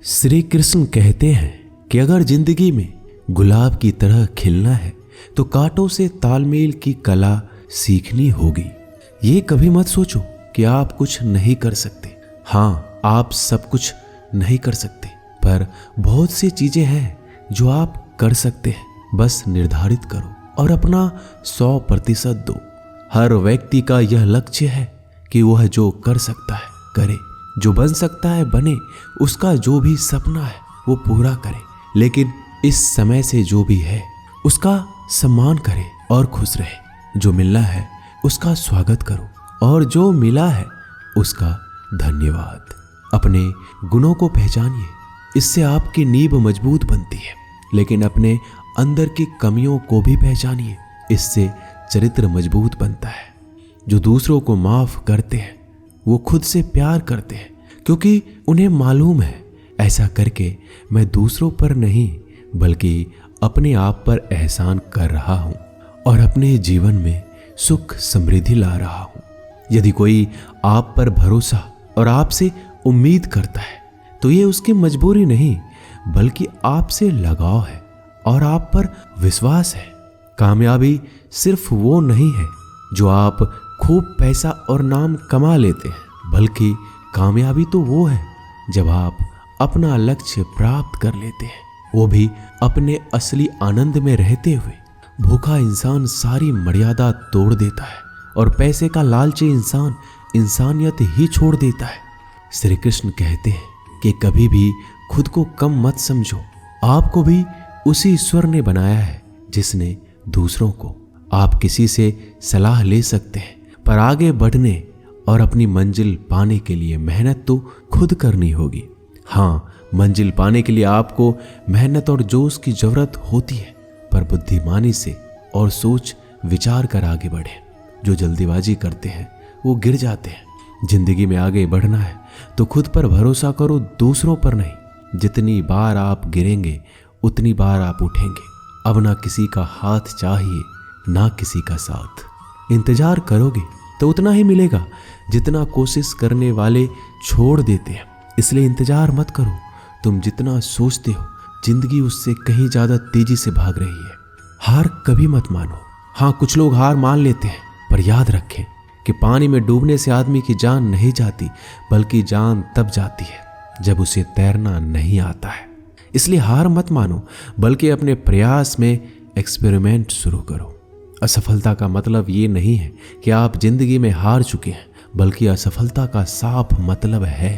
श्री कृष्ण कहते हैं कि अगर जिंदगी में गुलाब की तरह खिलना है तो कांटों से तालमेल की कला सीखनी होगी। ये कभी मत सोचो कि आप कुछ नहीं कर सकते। हाँ, आप सब कुछ नहीं कर सकते, पर बहुत सी चीजें हैं जो आप कर सकते हैं। बस निर्धारित करो और अपना 100% दो। हर व्यक्ति का यह लक्ष्य है कि वह जो कर सकता है करे, जो बन सकता है बने, उसका जो भी सपना है वो पूरा करे। लेकिन इस समय से जो भी है उसका सम्मान करे और खुश रहे। जो मिलना है उसका स्वागत करो और जो मिला है उसका धन्यवाद। अपने गुणों को पहचानिए, इससे आपकी नींव मजबूत बनती है। लेकिन अपने अंदर की कमियों को भी पहचानिए, इससे चरित्र मजबूत बनता है। जो दूसरों को माफ करते हैं वो खुद से प्यार करते हैं, क्योंकि उन्हें मालूम है ऐसा करके मैं दूसरों पर नहीं बल्कि अपने आप पर एहसान कर रहा हूं और अपने जीवन में सुख समृद्धि ला रहा हूं। यदि कोई आप पर भरोसा और आपसे उम्मीद करता है तो ये उसकी मजबूरी नहीं बल्कि आपसे लगाव है और आप पर विश्वास है। कामयाबी सिर्फ वो नहीं है जो आप खूब पैसा और नाम कमा लेते हैं, बल्कि कामयाबी तो वो है जब आप अपना लक्ष्य प्राप्त कर लेते हैं, वो भी अपने असली आनंद में रहते हुए। भूखा इंसान सारी मर्यादा तोड़ देता है और पैसे का लालची इंसान इंसानियत ही छोड़ देता है। श्री कृष्ण कहते हैं कि कभी भी खुद को कम मत समझो। आपको भी उसी ईश्वर ने बनाया है जिसने दूसरों को। आप किसी से सलाह ले सकते हैं, पर आगे बढ़ने और अपनी मंजिल पाने के लिए मेहनत तो खुद करनी होगी। हाँ, मंजिल पाने के लिए आपको मेहनत और जोश की जरूरत होती है, पर बुद्धिमानी से और सोच विचार कर आगे बढ़े। जो जल्दीबाजी करते हैं वो गिर जाते हैं। जिंदगी में आगे बढ़ना है तो खुद पर भरोसा करो, दूसरों पर नहीं। जितनी बार आप गिरेंगे उतनी बार आप उठेंगे। अब ना किसी का हाथ चाहिए ना किसी का साथ। इंतजार करोगे तो उतना ही मिलेगा जितना कोशिश करने वाले छोड़ देते हैं। इसलिए इंतजार मत करो। तुम जितना सोचते हो जिंदगी उससे कहीं ज्यादा तेजी से भाग रही है। हार कभी मत मानो। हाँ, कुछ लोग हार मान लेते हैं, पर याद रखें कि पानी में डूबने से आदमी की जान नहीं जाती, बल्कि जान तब जाती है जब उसे तैरना नहीं आता है। इसलिए हार मत मानो, बल्कि अपने प्रयास में एक्सपेरिमेंट शुरू करो। असफलता का मतलब ये नहीं है कि आप जिंदगी में हार चुके हैं, बल्कि असफलता का साफ मतलब है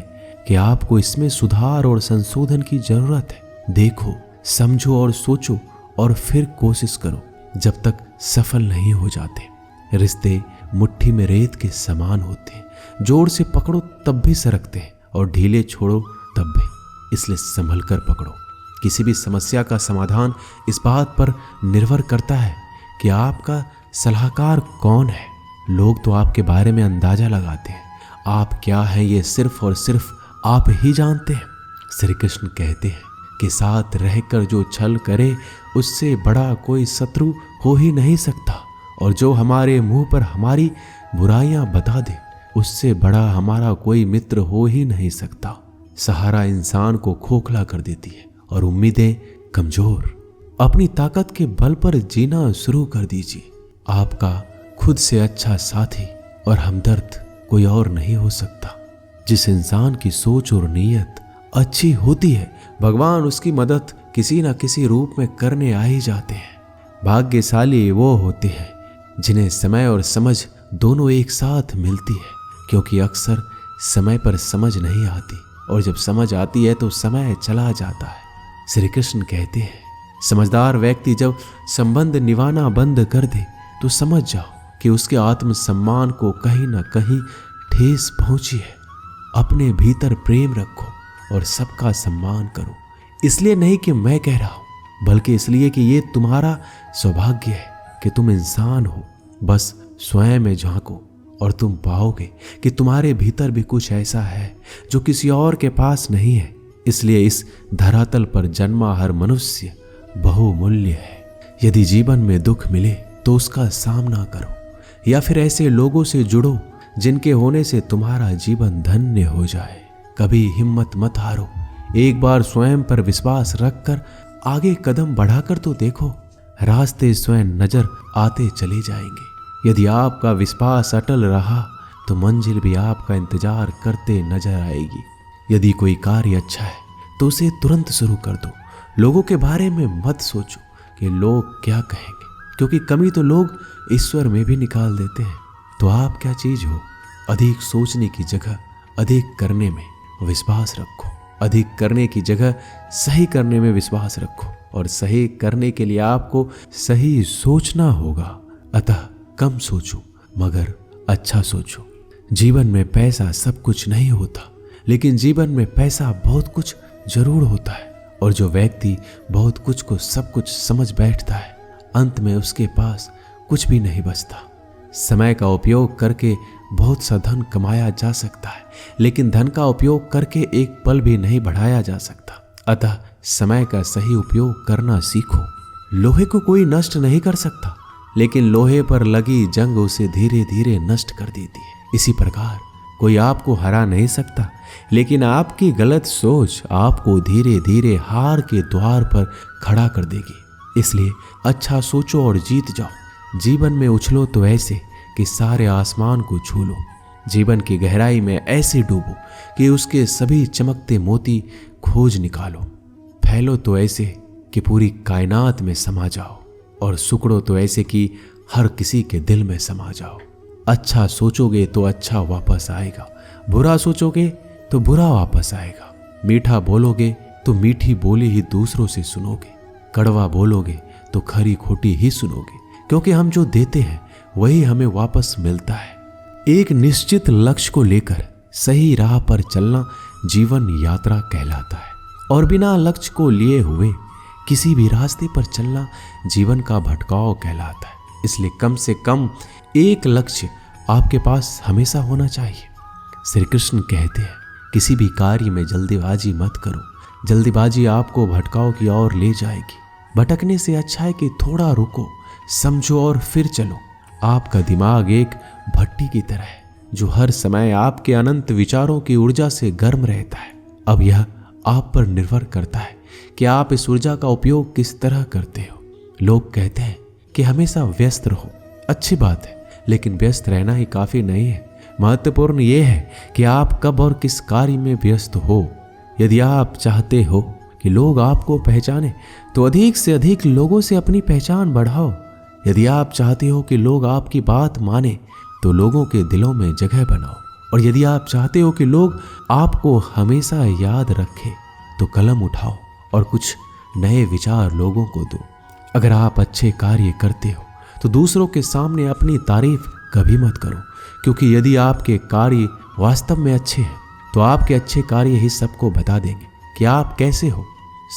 कि आपको इसमें सुधार और संशोधन की जरूरत है। देखो, समझो और सोचो और फिर कोशिश करो जब तक सफल नहीं हो जाते। रिश्ते मुट्ठी में रेत के समान होते हैं। जोर से पकड़ो तब भी सरकते हैं और ढीले छोड़ो तब भी। इसलिए संभल कर पकड़ो। किसी भी समस्या का समाधान इस बात पर निर्भर करता है कि आपका सलाहकार कौन है। लोग तो आपके बारे में अंदाजा लगाते हैं, आप क्या हैं ये सिर्फ और सिर्फ आप ही जानते हैं। श्री कृष्ण कहते हैं कि साथ रहकर जो छल करे उससे बड़ा कोई शत्रु हो ही नहीं सकता, और जो हमारे मुंह पर हमारी बुराइयां बता दे उससे बड़ा हमारा कोई मित्र हो ही नहीं सकता। सहारा इंसान को खोखला कर देती है और उम्मीदें कमजोर। अपनी ताकत के बल पर जीना शुरू कर दीजिए। आपका खुद से अच्छा साथी और हमदर्द कोई और नहीं हो सकता। जिस इंसान की सोच और नीयत अच्छी होती है, भगवान उसकी मदद किसी न किसी रूप में करने आ ही जाते हैं। भाग्यशाली वो होते हैं जिन्हें समय और समझ दोनों एक साथ मिलती है, क्योंकि अक्सर समय पर समझ नहीं आती और जब समझ आती है तो समय चला जाता है। श्री कृष्ण कहते हैं, समझदार व्यक्ति जब संबंध निभाना बंद कर दे तो समझ जाओ कि उसके आत्मसम्मान को कहीं ना कहीं ठेस पहुंची है। अपने भीतर प्रेम रखो और सबका सम्मान करो। इसलिए नहीं कि मैं कह रहा हूं, बल्कि इसलिए कि ये तुम्हारा सौभाग्य है कि तुम इंसान हो। बस स्वयं में झांको और तुम पाओगे कि तुम्हारे भीतर भी कुछ ऐसा है जो किसी और के पास नहीं है। इसलिए इस धरातल पर जन्मा हर मनुष्य बहुमूल्य है। यदि जीवन में दुख मिले तो उसका सामना करो, या फिर ऐसे लोगों से जुड़ो जिनके होने से तुम्हारा जीवन धन्य हो जाए। कभी हिम्मत मत हारो, एक बार स्वयं पर विश्वास रखकर आगे कदम बढ़ाकर तो देखो, रास्ते स्वयं नजर आते चले जाएंगे। यदि आपका विश्वास अटल रहा तो मंजिल भी आपका इंतजार करते नजर आएगी। यदि कोई कार्य अच्छा है तो उसे तुरंत शुरू कर दो। लोगों के बारे में मत सोचो कि लोग क्या कहेंगे, क्योंकि कमी तो लोग ईश्वर में भी निकाल देते हैं। तो आप क्या चीज हो? अधिक सोचने की जगह अधिक करने में विश्वास रखो। अधिक करने की जगह सही करने में विश्वास रखो, और सही करने के लिए आपको सही सोचना होगा। अतः कम सोचो मगर अच्छा सोचो। जीवन में पैसा सब कुछ नहीं होता, लेकिन जीवन में पैसा बहुत कुछ जरूर होता है। और जो व्यक्ति बहुत कुछ को सब कुछ समझ बैठता है, अंत में उसके पास कुछ भी नहीं बचता। समय का उपयोग करके बहुत सा धन कमाया जा सकता है, लेकिन धन का उपयोग करके एक पल भी नहीं बढ़ाया जा सकता। अतः समय का सही उपयोग करना सीखो। लोहे को कोई नष्ट नहीं कर सकता, लेकिन लोहे पर लगी जंग उसे धीरे धीरे नष्ट कर देती है। इसी प्रकार कोई आपको हरा नहीं सकता, लेकिन आपकी गलत सोच आपको धीरे धीरे हार के द्वार पर खड़ा कर देगी। इसलिए अच्छा सोचो और जीत जाओ। जीवन में उछलो तो ऐसे कि सारे आसमान को छू लो। जीवन की गहराई में ऐसे डूबो कि उसके सभी चमकते मोती खोज निकालो। फैलो तो ऐसे कि पूरी कायनात में समा जाओ, और सुकड़ो तो ऐसे कि हर किसी के दिल में समा जाओ। अच्छा सोचोगे तो अच्छा वापस आएगा, बुरा सोचोगे तो बुरा वापस आएगा। मीठा बोलोगे तो मीठी बोली ही दूसरों से सुनोगे, कड़वा बोलोगे तो खरी खोटी ही सुनोगे, क्योंकि हम जो देते हैं वही हमें वापस मिलता है। एक निश्चित लक्ष्य को लेकर सही राह पर चलना जीवन यात्रा कहलाता है, और बिना लक्ष्य को लिए हुए किसी भी रास्ते पर चलना जीवन का भटकाव कहलाता है। इसलिए कम से कम एक लक्ष्य आपके पास हमेशा होना चाहिए। श्री कृष्ण कहते हैं, किसी भी कार्य में जल्दीबाजी मत करो। जल्दीबाजी आपको भटकाव की ओर ले जाएगी। भटकने से अच्छा है कि थोड़ा रुको, समझो और फिर चलो। आपका दिमाग एक भट्टी की तरह है जो हर समय आपके अनंत विचारों की ऊर्जा से गर्म रहता है। अब यह आप पर निर्भर करता है कि आप इस ऊर्जा का उपयोग किस तरह करते हो। लोग कहते हैं कि हमेशा व्यस्त रहो। अच्छी बात है, लेकिन व्यस्त रहना ही काफी नहीं है। महत्वपूर्ण यह है कि आप कब और किस कार्य में व्यस्त हो। यदि आप चाहते हो कि लोग आपको पहचाने तो अधिक से अधिक लोगों से अपनी पहचान बढ़ाओ। यदि आप चाहते हो कि लोग आपकी बात माने तो लोगों के दिलों में जगह बनाओ। और यदि आप चाहते हो कि लोग आपको हमेशा याद रखें तो कलम उठाओ और कुछ नए विचार लोगों को दो। अगर आप अच्छे कार्य करते हो तो दूसरों के सामने अपनी तारीफ कभी मत करो, क्योंकि यदि आपके कार्य वास्तव में अच्छे हैं तो आपके अच्छे कार्य ही सबको बता देंगे कि आप कैसे हो।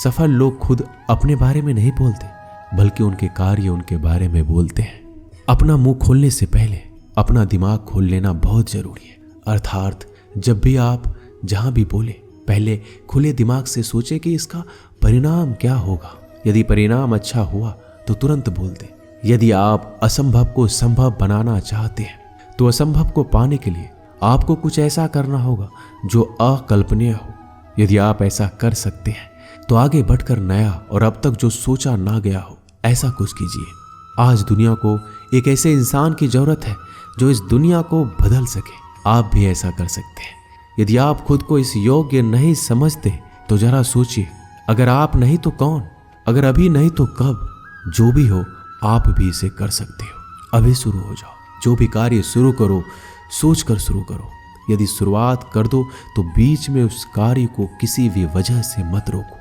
सफल लोग खुद अपने बारे में नहीं बोलते, बल्कि उनके कार्य उनके बारे में बोलते हैं। अपना मुंह खोलने से पहले अपना दिमाग खोल लेना बहुत जरूरी है। अर्थात जब भी आप जहां भी बोले, पहले खुले दिमाग से सोचे कि इसका परिणाम क्या होगा। यदि परिणाम अच्छा हुआ तो तुरंत बोल दें। यदि आप असंभव को संभव बनाना चाहते हैं तो असंभव को पाने के लिए आपको कुछ ऐसा करना होगा जो अकल्पनीय हो। यदि आप ऐसा कर सकते हैं तो आगे बढ़कर नया और अब तक जो सोचा ना गया हो ऐसा कुछ कीजिए। आज दुनिया को एक ऐसे इंसान की जरूरत है जो इस दुनिया को बदल सके। आप भी ऐसा कर सकते हैं। यदि आप खुद को इस योग्य नहीं समझते तो जरा सोचिए, अगर आप नहीं तो कौन, अगर अभी नहीं तो कब। जो भी हो आप भी इसे कर सकते हो। अभी शुरू हो जाओ। जो भी कार्य शुरू करो सोच कर शुरू करो। यदि शुरुआत कर दो तो बीच में उस कार्य को किसी भी वजह से मत रोको,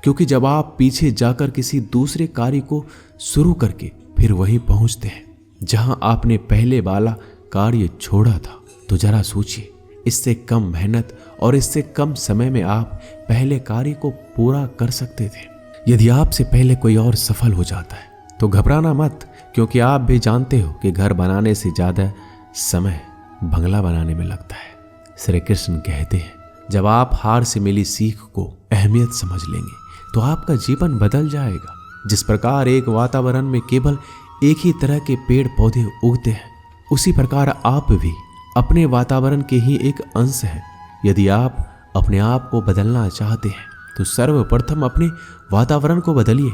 क्योंकि जब आप पीछे जाकर किसी दूसरे कार्य को शुरू करके फिर वहीं पहुंचते हैं जहां आपने पहले वाला कार्य छोड़ा था, तो जरा सोचिए, इससे कम मेहनत और इससे कम समय में आप पहले कार्य को पूरा कर सकते थे। यदि आपसे पहले कोई और सफल हो जाता है तो घबराना मत, क्योंकि आप भी जानते हो कि घर बनाने से ज्यादा समय बंगला बनाने में लगता है। श्री कृष्ण कहते हैं, जब आप हार से मिली सीख को अहमियत समझ लेंगे तो आपका जीवन बदल जाएगा। जिस प्रकार एक वातावरण में केवल एक ही तरह के पेड़ पौधे उगते हैं, उसी प्रकार आप भी अपने वातावरण के ही एक अंश हैं। यदि आप अपने आप को बदलना चाहते हैं तो सर्वप्रथम अपने वातावरण को बदलिए।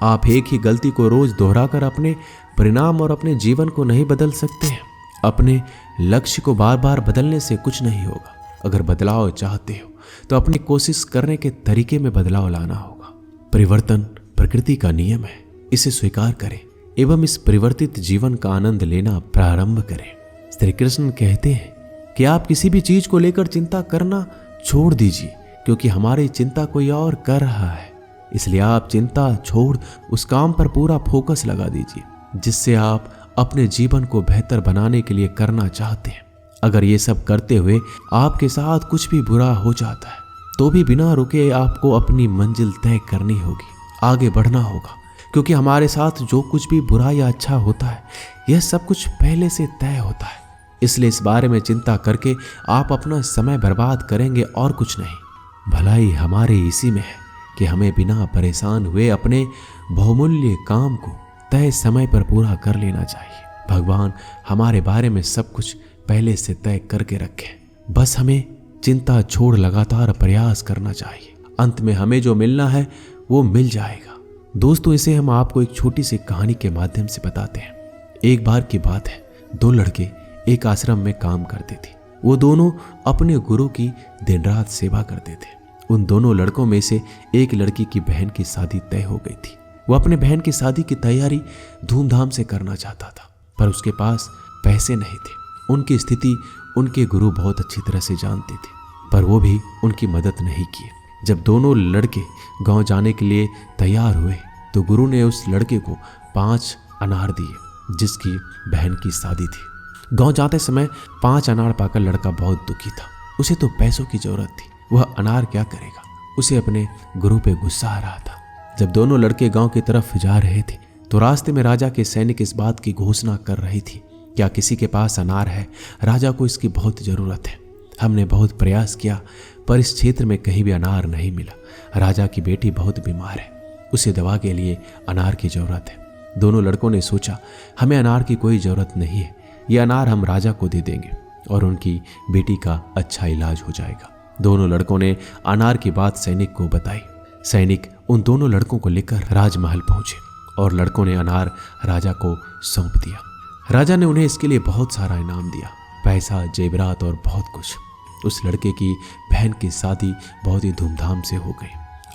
आप एक ही गलती को रोज दोहराकर अपने परिणाम और अपने जीवन को नहीं बदल सकते हैं। अपने लक्ष्य को बार बार बदलने से कुछ नहीं होगा। अगर बदलाव चाहते हो तो अपनी कोशिश करने के तरीके में बदलाव लाना होगा। परिवर्तन प्रकृति का नियम है, इसे स्वीकार करें एवं इस परिवर्तित जीवन का आनंद लेना प्रारंभ करें। श्री कृष्ण कहते हैं कि आप किसी भी चीज को लेकर चिंता करना छोड़ दीजिए, क्योंकि हमारी चिंता कोई और कर रहा है। इसलिए आप चिंता छोड़ उस काम पर पूरा फोकस लगा दीजिए जिससे आप अपने जीवन को बेहतर बनाने के लिए करना चाहते हैं। अगर ये सब करते हुए आपके साथ कुछ भी बुरा हो जाता है तो भी बिना रुके आपको अपनी मंजिल तय करनी होगी, आगे बढ़ना होगा, क्योंकि हमारे साथ जो कुछ भी बुरा या अच्छा होता है यह सब कुछ पहले से तय होता है। इसलिए इस बारे में चिंता करके आप अपना समय बर्बाद करेंगे और कुछ नहीं। भलाई हमारे इसी में है कि हमें बिना परेशान हुए अपने बहुमूल्य काम को तय समय पर पूरा कर लेना चाहिए। भगवान हमारे बारे में सब कुछ पहले से तय करके रखे, बस हमें चिंता छोड़ लगातार प्रयास करना चाहिए। अंत में हमें जो मिलना है वो मिल जाएगा। दोस्तों, इसे हम आपको एक छोटी सी कहानी के माध्यम से बताते हैं। एक बार की बात है, दो लड़के एक आश्रम में काम करते थे। वो दोनों अपने गुरु की दिन रात सेवा करते थे। उन दोनों लड़कों में से एक लड़की की बहन की शादी तय हो गई थी। वो अपने बहन की शादी की तैयारी धूमधाम से करना चाहता था, पर उसके पास पैसे नहीं थे। उनकी स्थिति उनके गुरु बहुत अच्छी तरह से जानते थे, पर वो भी उनकी मदद नहीं किए। जब दोनों लड़के गांव जाने के लिए तैयार हुए तो गुरु ने उस लड़के को 5 अनार दिए जिसकी बहन की शादी थी। गांव जाते समय 5 अनार पाकर लड़का बहुत दुखी था। उसे तो पैसों की जरूरत थी, वह अनार क्या करेगा। उसे अपने गुरु पे गुस्सा आ रहा था। जब दोनों लड़के गांव की तरफ जा रहे थे तो रास्ते में राजा के सैनिक इस बात की घोषणा कर रही थी, क्या किसी के पास अनार है? राजा को इसकी बहुत जरूरत है। हमने बहुत प्रयास किया पर इस क्षेत्र में कहीं भी अनार नहीं मिला। राजा की बेटी बहुत बीमार है, उसे दवा के लिए अनार की जरूरत है। दोनों लड़कों ने सोचा, हमें अनार की कोई जरूरत नहीं है, ये अनार हम राजा को दे देंगे और उनकी बेटी का अच्छा इलाज हो जाएगा। दोनों लड़कों ने अनार की बात सैनिक को बताई। सैनिक उन दोनों लड़कों को लेकर राजमहल पहुंचे और लड़कों ने अनार राजा को सौंप दिया। राजा ने उन्हें इसके लिए बहुत सारा इनाम दिया, पैसा, जेवरात और बहुत कुछ। उस लड़के की बहन की शादी बहुत ही धूमधाम से हो गई।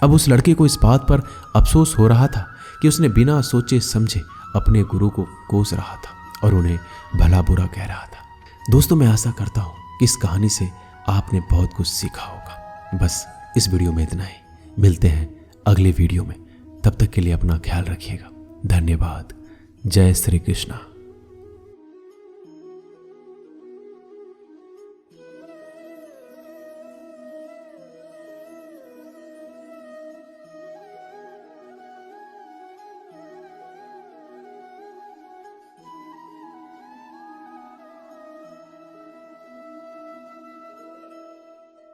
अब उस लड़के को इस बात पर अफसोस हो रहा था कि उसने बिना सोचे समझे अपने गुरु को कोस रहा था और उन्हें भला बुरा कह रहा था। दोस्तों, मैं आशा करता हूँ कि इस कहानी से आपने बहुत कुछ सीखा होगा। बस इस वीडियो में इतना ही। मिलते हैं अगले वीडियो में, तब तक के लिए अपना ख्याल रखिएगा। धन्यवाद। जय श्री कृष्णा।